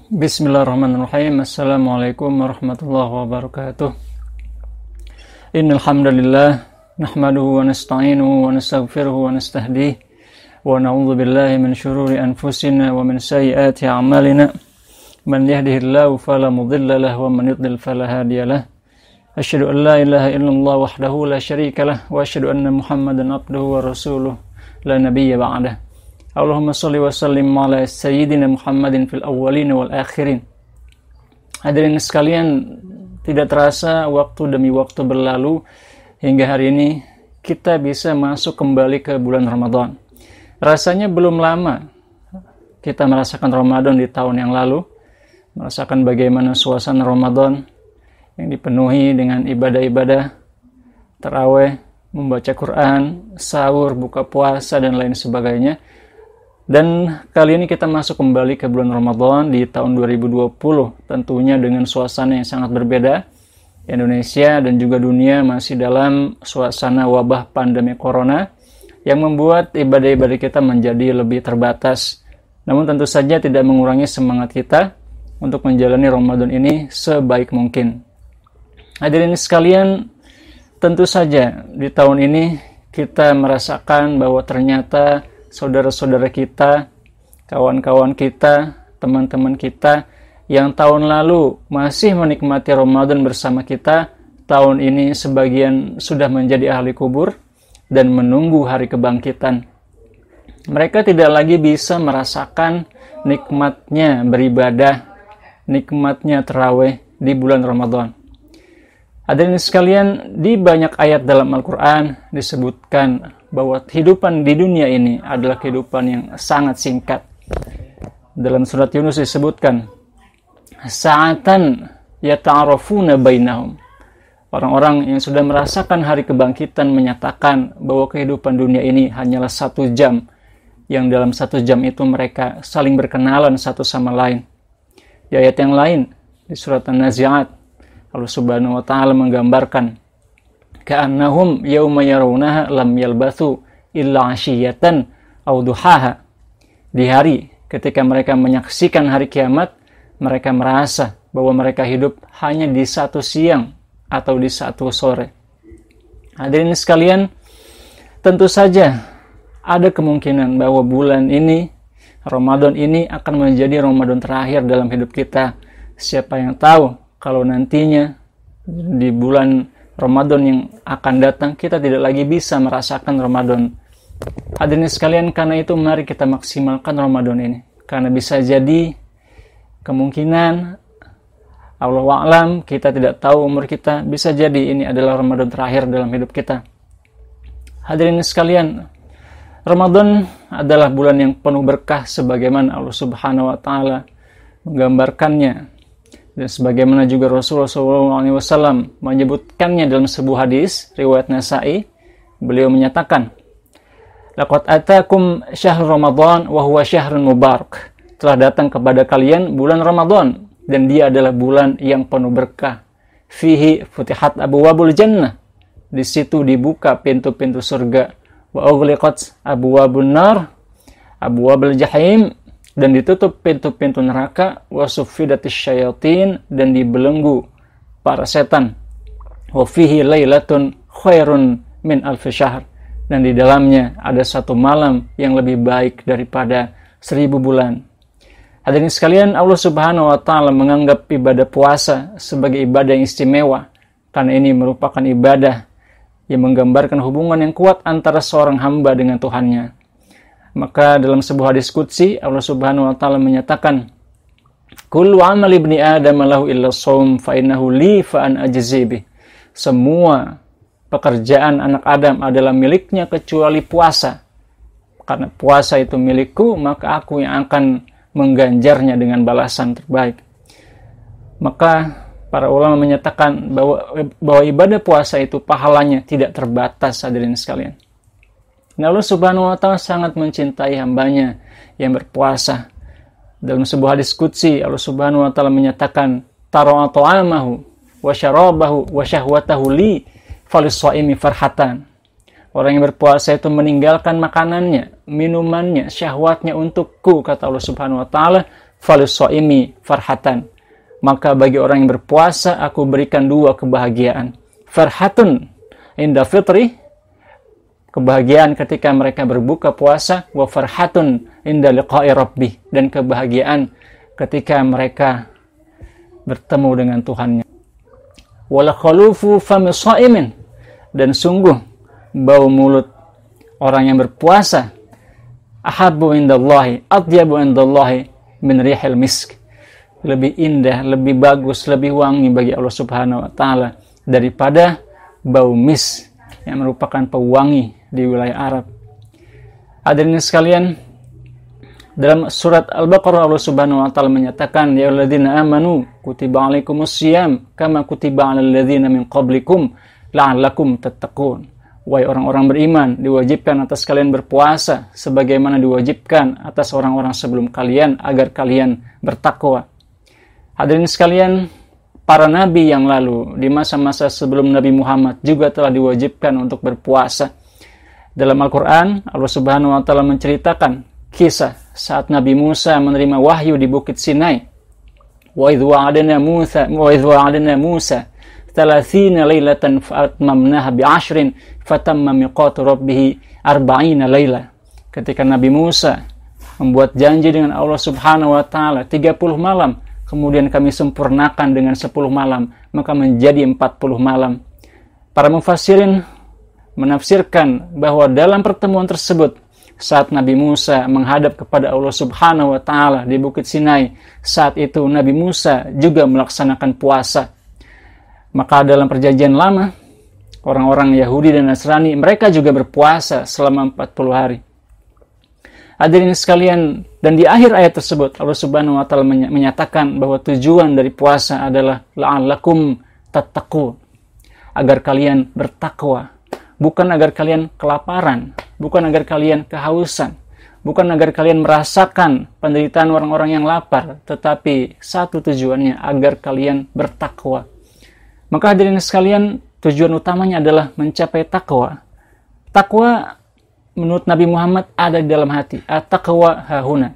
Bismillahirrahmanirrahim. Assalamualaikum warahmatullahi wabarakatuh. Innal hamdalillah nahmaduhu wa nasta'inuhu wa nastaghfiruhu wa nastahdihi wa na'udzu billahi min shururi anfusina wa min sayyiati a'malina. Man yahdihillahu fala mudilla lahu wa man yudlil fala hadiya lahu. Asyhadu an la ilaha illallah wahdahu la syarika lahu wa asyhadu anna Muhammadan abduhu wa rasuluhu la nabiyya ba'dah. Allahumma sholli wa sallim ala sayyidina Muhammadin fil awwalin wal akhirin. Hadirin sekalian, tidak terasa waktu demi waktu berlalu hingga hari ini kita bisa masuk kembali ke bulan Ramadan. Rasanya belum lama kita merasakan Ramadan di tahun yang lalu, merasakan bagaimana suasana Ramadan yang dipenuhi dengan ibadah-ibadah, tarawih, membaca Quran, sahur, buka puasa dan lain sebagainya. Dan kali ini kita masuk kembali ke bulan Ramadan di tahun 2020, tentunya dengan suasana yang sangat berbeda. Indonesia dan juga dunia masih dalam suasana wabah pandemi corona yang membuat ibadah-ibadah kita menjadi lebih terbatas. Namun tentu saja tidak mengurangi semangat kita untuk menjalani Ramadan ini sebaik mungkin. Hadirin sekalian, tentu saja di tahun ini kita merasakan bahwa ternyata saudara-saudara kita, kawan-kawan kita, teman-teman kita yang tahun lalu masih menikmati Ramadan bersama kita, tahun ini sebagian sudah menjadi ahli kubur dan menunggu hari kebangkitan. Mereka tidak lagi bisa merasakan nikmatnya beribadah, nikmatnya tarawih di bulan Ramadan. Hadirin sekalian, di banyak ayat dalam Al-Quran disebutkan bahwa kehidupan di dunia ini adalah kehidupan yang sangat singkat. Dalam surat Yunus disebutkan, sa'atan yata'arafuna bainahum. Orang-orang yang sudah merasakan hari kebangkitan menyatakan bahwa kehidupan dunia ini hanyalah 1 jam, yang dalam 1 jam itu mereka saling berkenalan satu sama lain. Di ayat yang lain, di surat An-Nazi'at, Allah Subhanahu wa Ta'ala menggambarkan ka'annahum yawma yarawnaha lam yalbathu illa 'ashiyatan aw duhaha. Di hari ketika mereka menyaksikan hari kiamat, mereka merasa bahwa mereka hidup hanya di 1 siang atau di 1 sore. Hadirin sekalian, tentu saja ada kemungkinan bahwa bulan ini, Ramadan ini akan menjadi Ramadan terakhir dalam hidup kita. Siapa yang tahu kalau nantinya di bulan Ramadan yang akan datang kita tidak lagi bisa merasakan Ramadan. Hadirin sekalian, karena itu mari kita maksimalkan Ramadan ini. Karena bisa jadi kemungkinan Allahu a'lam, kita tidak tahu umur kita, bisa jadi ini adalah Ramadan terakhir dalam hidup kita. Hadirin sekalian, Ramadan adalah bulan yang penuh berkah sebagaimana Allah Subhanahu wa Ta'ala menggambarkannya. Dan sebagaimana juga Rasulullah SAW menyebutkannya dalam sebuah hadis riwayat Nasa'i, beliau menyatakan, laqad atakum syahrul Ramadan wa huwa syahrun mubarak. Telah datang kepada kalian bulan Ramadan dan dia adalah bulan yang penuh berkah. Fihi futihat abwabul jannah. Di situ dibuka pintu-pintu surga. Wa ughliqat abwabun nar, abwabul jahim, dan ditutup pintu-pintu neraka, wa suffidatis syayatin, dan dibelenggu para setan. Wa fihi lailatun khairun min alfi syahr, dan di dalamnya ada 1 malam yang lebih baik daripada 1000 bulan. Hadirin sekalian, Allah Subhanahu wa Ta'ala menganggap ibadah puasa sebagai ibadah yang istimewa karena ini merupakan ibadah yang menggambarkan hubungan yang kuat antara seorang hamba dengan Tuhannya. Maka dalam sebuah hadis qudsi Allah Subhanahu wa Ta'ala menyatakan, kullu amali ibni adam lahu illa shaum fa innahu li fa an ajzi bih. Semua pekerjaan anak Adam adalah miliknya kecuali puasa. Karena puasa itu milikku, maka aku yang akan mengganjarnya dengan balasan terbaik. Maka para ulama menyatakan bahwa ibadah puasa itu pahalanya tidak terbatas, hadirin sekalian. Allah Subhanahu wa Ta'ala sangat mencintai hambanya yang berpuasa. Dalam sebuah hadis qudsi Allah Subhanahu wa Ta'ala menyatakan, tara'a ta'amahu wa syarabahu wa syahwatahu li falis-shaimi farhatan. Orang yang berpuasa itu meninggalkan makanannya, minumannya, syahwatnya untukku, kata Allah Subhanahu wa Ta'ala, falis-shaimi farhatan. Maka bagi orang yang berpuasa aku berikan dua kebahagiaan. Farhatun inda fitri, kebahagiaan ketika mereka berbuka puasa, wa farhatun inda liqa'i rabbih, dan kebahagiaan ketika mereka bertemu dengan Tuhannya. Wala khalufu fami shaimin, dan sungguh bau mulut orang yang berpuasa ahabbu indallahi atyabu indallahi min rihil misk, lebih indah, lebih bagus, lebih wangi bagi Allah Subhanahu wa taala daripada bau mis yang merupakan pewangi di wilayah Arab. Hadirin sekalian, dalam surat Al-Baqarah Allah Subhanahu wa taala menyatakan, ya alladzina amanu kutiba alaikumusiyam kama kutiba alal ladzina min qablikum la'allakum tattaqun. Wahai orang-orang beriman, diwajibkan atas kalian berpuasa sebagaimana diwajibkan atas orang-orang sebelum kalian agar kalian bertakwa. Hadirin sekalian, para nabi yang lalu di masa-masa sebelum Nabi Muhammad juga telah diwajibkan untuk berpuasa. Dalam Al-Quran, Allah Subhanahu wa taala menceritakan kisah saat Nabi Musa menerima wahyu di Bukit Sinai. Wa idh wa'adna Musa 30 lailatan fa'atmamnaha bi'ashrin fatamma miqatu rabbih 40 laila. Ketika Nabi Musa membuat janji dengan Allah Subhanahu wa taala 30 malam, kemudian kami sempurnakan dengan 10 malam, maka menjadi 40 malam. Para mufassirin menafsirkan bahwa dalam pertemuan tersebut, saat Nabi Musa menghadap kepada Allah Subhanahu wa taala di Bukit Sinai, saat itu Nabi Musa juga melaksanakan puasa. Maka dalam perjanjian lama, orang-orang Yahudi dan Nasrani, mereka juga berpuasa selama 40 hari. Hadirin sekalian, dan di akhir ayat tersebut Allah Subhanahu wa taala menyatakan bahwa tujuan dari puasa adalah la'allakum tattaqun, agar kalian bertakwa, bukan agar kalian kelaparan, bukan agar kalian kehausan, bukan agar kalian merasakan penderitaan orang-orang yang lapar, tetapi satu tujuannya agar kalian bertakwa. Maka hadirin sekalian, tujuan utamanya adalah mencapai takwa. Takwa menurut Nabi Muhammad ada di dalam hati. At-taqwa hahuna.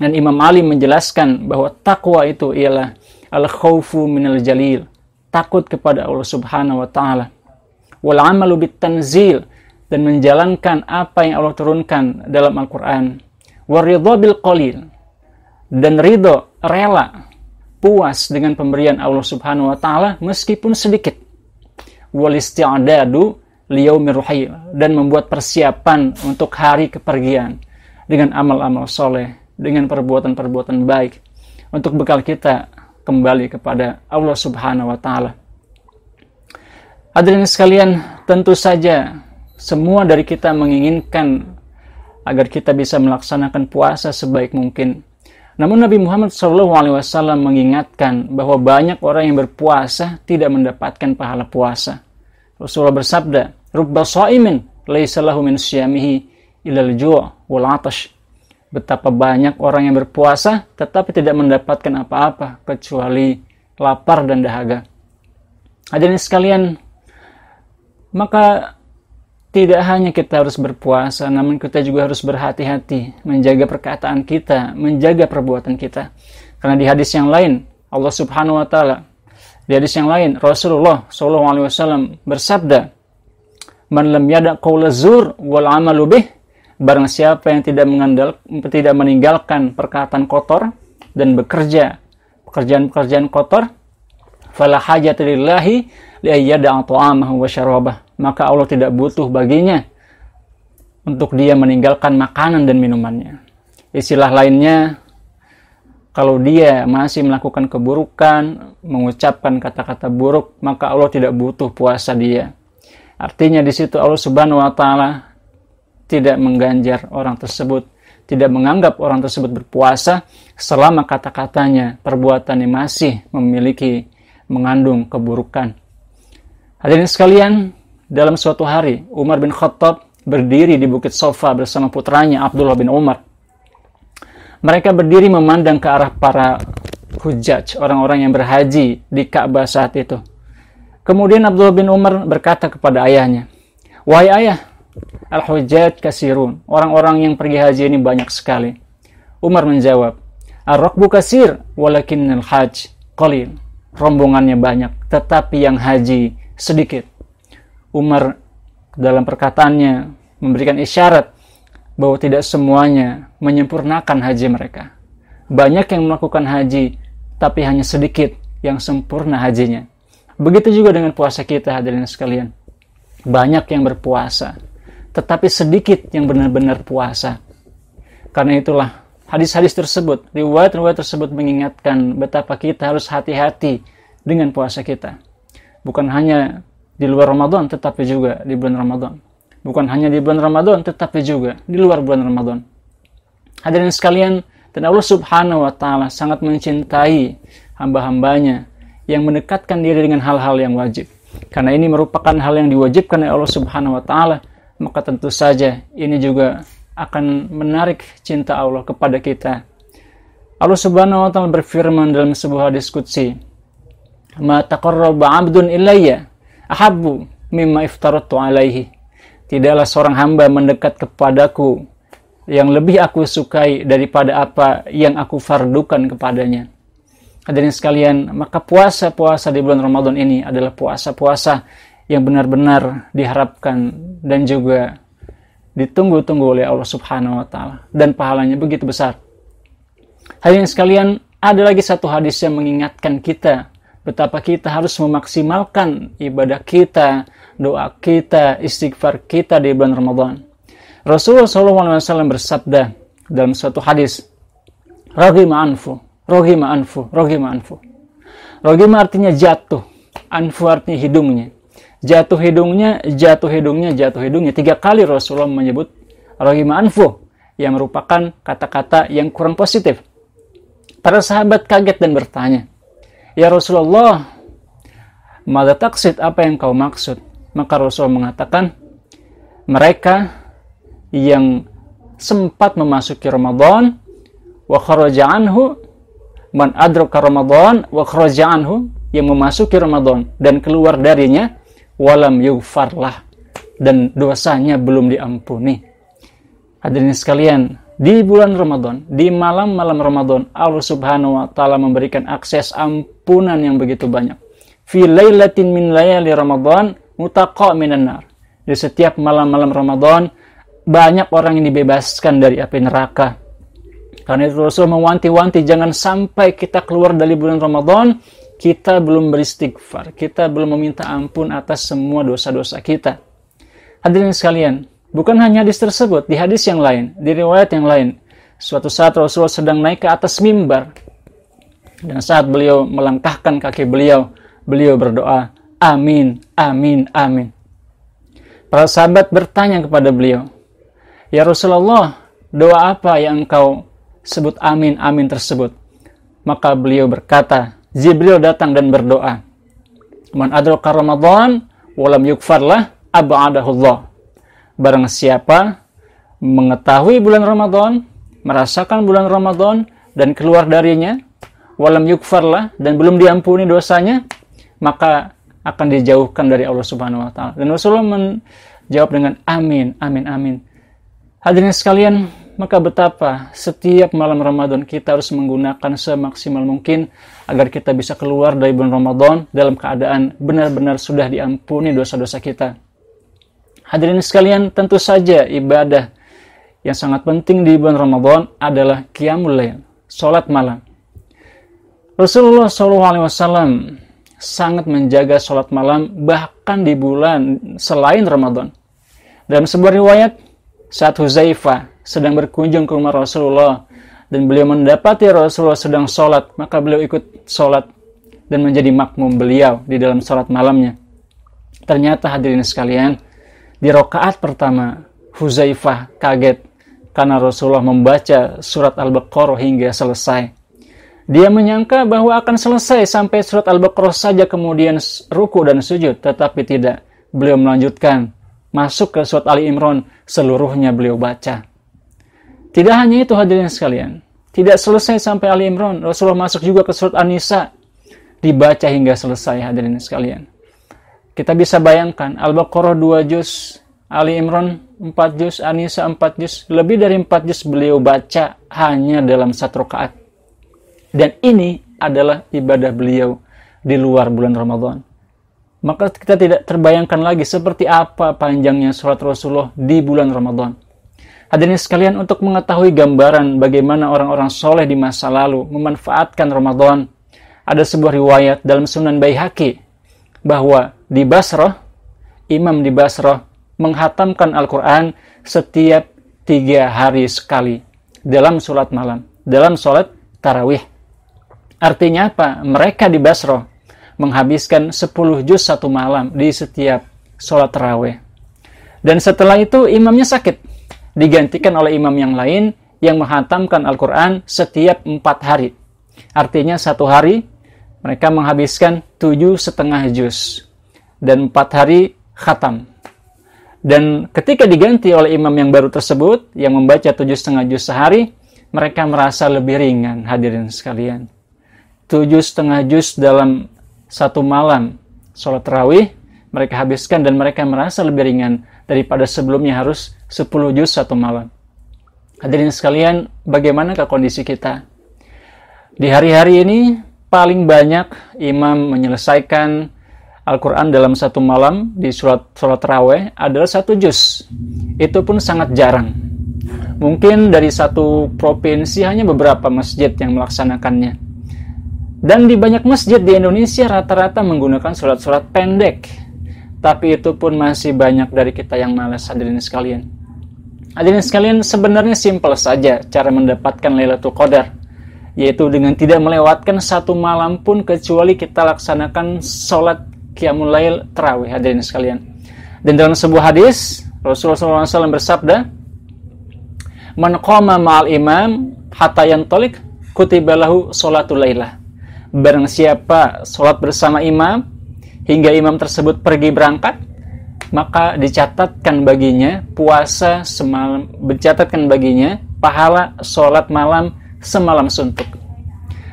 Dan Imam Ali menjelaskan bahwa takwa itu ialah al-khawfu minal jalil, takut kepada Allah Subhanahu wa taala. Wal amalu bit tanzil, dan menjalankan apa yang Allah turunkan dalam Al-Qur'an. War ridha bil qalil, dan ridho, rela, puas dengan pemberian Allah Subhanahu wa taala meskipun sedikit. Wal isti'dadu liyaumir ruhil, dan membuat persiapan untuk hari kepergian dengan amal-amal soleh, dengan perbuatan-perbuatan baik untuk bekal kita kembali kepada Allah Subhanahu wa taala. Hadirin sekalian, tentu saja semua dari kita menginginkan agar kita bisa melaksanakan puasa sebaik mungkin. Namun Nabi Muhammad SAW mengingatkan bahwa banyak orang yang berpuasa tidak mendapatkan pahala puasa. Rasulullah bersabda, "Rubba sha'imin laisa lahu min siyamihi illa al-ju' wal 'atash." Betapa banyak orang yang berpuasa tetapi tidak mendapatkan apa-apa kecuali lapar dan dahaga. Hadirin sekalian, maka tidak hanya kita harus berpuasa, namun kita juga harus berhati-hati menjaga perkataan kita, menjaga perbuatan kita. Karena di hadis yang lain, Allah Subhanahu wa taala, di hadis yang lain Rasulullah SAW bersabda, "Man lam yada' qaula zur wal 'amalu bih," barang siapa yang tidak meninggalkan perkataan kotor dan bekerja pekerjaan-pekerjaan kotor, fala hajata lillahi li ayyada'a ta'amahu wa syarabah, maka Allah tidak butuh baginya untuk dia meninggalkan makanan dan minumannya. Istilah lainnya, kalau dia masih melakukan keburukan, mengucapkan kata-kata buruk, maka Allah tidak butuh puasa dia. Artinya di situ Allah Subhanahu wa taala tidak mengganjar orang tersebut, tidak menganggap orang tersebut berpuasa selama kata-katanya, perbuatannya masih mengandung keburukan. Hadirin sekalian, dalam suatu hari, Umar bin Khattab berdiri di Bukit Sofa bersama putranya Abdullah bin Umar. Mereka berdiri memandang ke arah para hujjaj, orang-orang yang berhaji di Ka'bah saat itu. Kemudian Abdullah bin Umar berkata kepada ayahnya, "Wahai ayah, al-hujjaj kasirun, orang-orang yang pergi haji ini banyak sekali." Umar menjawab, Ar-rakbu katsir walakinnal hajj qalil. Rombongannya banyak, tetapi yang haji sedikit. Umar dalam perkataannya memberikan isyarat bahwa tidak semuanya menyempurnakan haji mereka. Banyak yang melakukan haji, tapi hanya sedikit yang sempurna hajinya. Begitu juga dengan puasa kita, hadirin sekalian. Banyak yang berpuasa, tetapi sedikit yang benar-benar puasa. Karena itulah hadis-hadis tersebut, riwayat-riwayat tersebut mengingatkan betapa kita harus hati-hati dengan puasa kita. Bukan hanya di luar Ramadan, tetapi juga di bulan Ramadan. Bukan hanya di bulan Ramadan, tetapi juga di luar bulan Ramadan. Hadirin sekalian, dan Allah Subhanahu wa Ta'ala sangat mencintai hamba-hambanya yang mendekatkan diri dengan hal-hal yang wajib. Karena ini merupakan hal yang diwajibkan oleh Allah Subhanahu wa Ta'ala, maka tentu saja ini juga akan menarik cinta Allah kepada kita. Allah Subhanahu wa Ta'ala berfirman dalam sebuah hadis qudsi, "Ma taqarraba 'abdun ilayya ahabbu mimma iftaratu 'alaihi." Tidaklah seorang hamba mendekat kepadaku yang lebih aku sukai daripada apa yang aku fardukan kepadanya. Hadirin sekalian, maka puasa-puasa di bulan Ramadan ini adalah puasa-puasa yang benar-benar diharapkan dan juga ditunggu-tunggu oleh Allah Subhanahu wa Ta'ala, dan pahalanya begitu besar. Hadirin sekalian, ada lagi satu hadis yang mengingatkan kita betapa kita harus memaksimalkan ibadah kita, doa kita, istighfar kita di bulan Ramadan. Rasulullah SAW bersabda dalam suatu hadis, "Raghima anfu, raghima anfu, raghima anfu." Raghima artinya jatuh, anfu artinya hidungnya. Jatuh hidungnya, jatuh hidungnya, jatuh hidungnya. 3 kali Rasulullah menyebut raghima anfu, yang merupakan kata-kata yang kurang positif. Para sahabat kaget dan bertanya, "Ya Rasulullah, madza taqsid, apa yang kau maksud?" Maka Rasulullah mengatakan, mereka yang sempat memasuki Ramadan wa kharaja anhu, man adraka Ramadan wa kharaja anhu, yang memasuki Ramadan dan keluar darinya, walam yughfarlah, dan dosanya belum diampuni. Hadirin sekalian, di bulan Ramadan, di malam-malam Ramadan, Allah Subhanahu wa Ta'ala memberikan akses ampunan yang begitu banyak. Fi lailatin min layali Ramadan mutaqa minan nar. Di setiap malam-malam Ramadan banyak orang yang dibebaskan dari api neraka. Karena itu Rasul mewanti-wanti jangan sampai kita keluar dari bulan Ramadan kita belum beristighfar, kita belum meminta ampun atas semua dosa-dosa kita. Hadirin sekalian, bukan hanya hadis tersebut, di hadis yang lain, di riwayat yang lain, suatu saat Rasulullah sedang naik ke atas mimbar, dan saat beliau melangkahkan kaki beliau, beliau berdoa, "Amin, amin, amin." Para sahabat bertanya kepada beliau, "Ya Rasulullah, doa apa yang engkau sebut amin, amin tersebut?" Maka beliau berkata, Jibril datang dan berdoa, "Man adraka Ramadan walam yughfarlah ab'adahullah." Barang siapa mengetahui bulan Ramadan, merasakan bulan Ramadan dan keluar darinya, walam yughfarlah, dan belum diampuni dosanya, maka akan dijauhkan dari Allah Subhanahu wa Ta'ala. Dan Rasulullah menjawab dengan amin, amin, amin. Hadirin sekalian, maka betapa setiap malam Ramadan kita harus menggunakan semaksimal mungkin agar kita bisa keluar dari bulan Ramadan dalam keadaan benar-benar sudah diampuni dosa-dosa kita. Hadirin sekalian, tentu saja ibadah yang sangat penting di bulan Ramadan adalah qiyamul lail, salat malam. Rasulullah SAW sangat menjaga salat malam bahkan di bulan selain Ramadan. Dalam sebuah riwayat, saat Huzaifah sedang berkunjung ke rumah Rasulullah dan beliau mendapati Rasulullah sedang sholat, maka beliau ikut sholat dan menjadi makmum beliau di dalam sholat malamnya. Ternyata hadirin sekalian, di rakaat pertama Huzaifah kaget karena Rasulullah membaca surat Al-Baqarah hingga selesai. Dia menyangka bahwa akan selesai sampai surat Al-Baqarah saja kemudian ruku dan sujud, tetapi tidak. Beliau melanjutkan masuk ke surat Ali Imran, seluruhnya beliau baca. Tidak hanya itu hadirin sekalian, tidak selesai sampai Ali Imran, Rasulullah masuk juga ke surat An-Nisa, dibaca hingga selesai hadirin sekalian. Kita bisa bayangkan, Al-Baqarah 2 juz, Ali Imran 4 juz, An-Nisa 4 juz, lebih dari 4 juz beliau baca hanya dalam satu rakaat. Dan ini adalah ibadah beliau di luar bulan Ramadan. Maka kita tidak terbayangkan lagi seperti apa panjangnya sholat Rasulullah di bulan Ramadan. Hadirin sekalian, untuk mengetahui gambaran bagaimana orang-orang soleh di masa lalu memanfaatkan Ramadan, ada sebuah riwayat dalam Sunan Baihaqi bahwa di Basrah, imam di Basrah menghatamkan Al-Quran setiap 3 hari sekali dalam sholat malam, dalam sholat tarawih. Artinya apa? Mereka di Basrah menghabiskan 10 juz satu malam di setiap sholat tarawih. Dan setelah itu imamnya sakit, digantikan oleh imam yang lain yang menghatamkan Al-Quran setiap 4 hari. Artinya 1 hari mereka menghabiskan 7,5 juz dan 4 hari khatam. Dan ketika diganti oleh imam yang baru tersebut yang membaca 7,5 juz sehari, mereka merasa lebih ringan, hadirin sekalian. 7,5 juz dalam 1 malam sholat tarawih mereka habiskan dan mereka merasa lebih ringan daripada sebelumnya harus 10 juz 1 malam. Hadirin sekalian, bagaimanakah kondisi kita? Di hari-hari ini paling banyak imam menyelesaikan Al-Quran dalam 1 malam di sholat tarawih adalah 1 juz. Itu pun sangat jarang. Mungkin dari 1 provinsi hanya beberapa masjid yang melaksanakannya. Dan di banyak masjid di Indonesia rata-rata menggunakan surat-surat pendek. Tapi itu pun masih banyak dari kita yang malas, hadirin sekalian. Hadirin sekalian, sebenarnya simpel saja cara mendapatkan Lailatul Qadar, yaitu dengan tidak melewatkan 1 malam pun kecuali kita laksanakan sholat Qiyamul Lail Tarawih, hadirin sekalian. Dan dalam sebuah hadis, Rasulullah SAW bersabda, "Man qama ma'al imam hatta yantolik kutiba lahu sholatul lailah." Barang siapa sholat bersama imam hingga imam tersebut pergi berangkat, maka dicatatkan baginya puasa semalam, dicatatkan baginya pahala sholat malam semalam suntuk.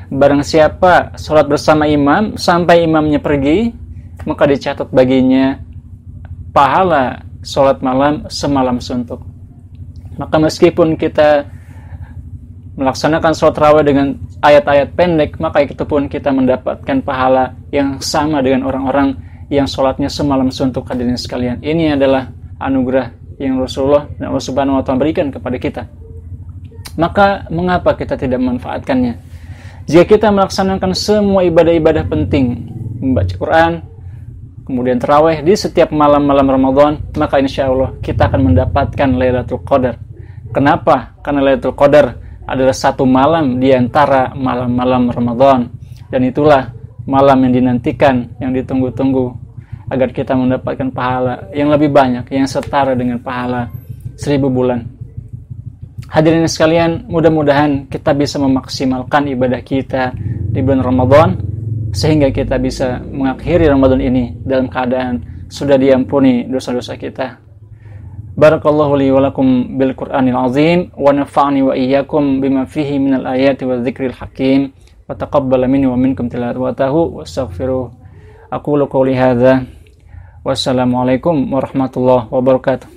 Barang siapa sholat bersama imam sampai imamnya pergi, maka dicatat baginya pahala sholat malam semalam suntuk. Maka meskipun kita melaksanakan sholat tarawih dengan ayat-ayat pendek, maka itu pun kita mendapatkan pahala yang sama dengan orang-orang yang sholatnya semalam suntuk, hadirin sekalian. Ini adalah anugerah yang Rasulullah dan Allah Subhanahu wa Ta'ala berikan kepada kita. Maka mengapa kita tidak memanfaatkannya? Jika kita melaksanakan semua ibadah-ibadah penting, membaca Quran, kemudian tarawih di setiap malam-malam Ramadan, maka insya Allah kita akan mendapatkan Lailatul Qadar. Kenapa? Karena Lailatul Qadar adalah 1 malam di antara malam-malam Ramadan, dan itulah malam yang dinantikan, yang ditunggu-tunggu agar kita mendapatkan pahala yang lebih banyak, yang setara dengan pahala 1000 bulan. Hadirin sekalian, mudah-mudahan kita bisa memaksimalkan ibadah kita di bulan Ramadan sehingga kita bisa mengakhiri Ramadan ini dalam keadaan sudah diampuni dosa-dosa kita. Barakallahu li wa lakum bil Qur'anil azim wa nafa'ani wa iyyakum bima fihi minal ayati wa dzikril hakim wa taqabbala minni wa minkum tilawatahu wastaghfiruh. Aqulu qouli hadza. Wassalamualaikum warahmatullahi wabarakatuh.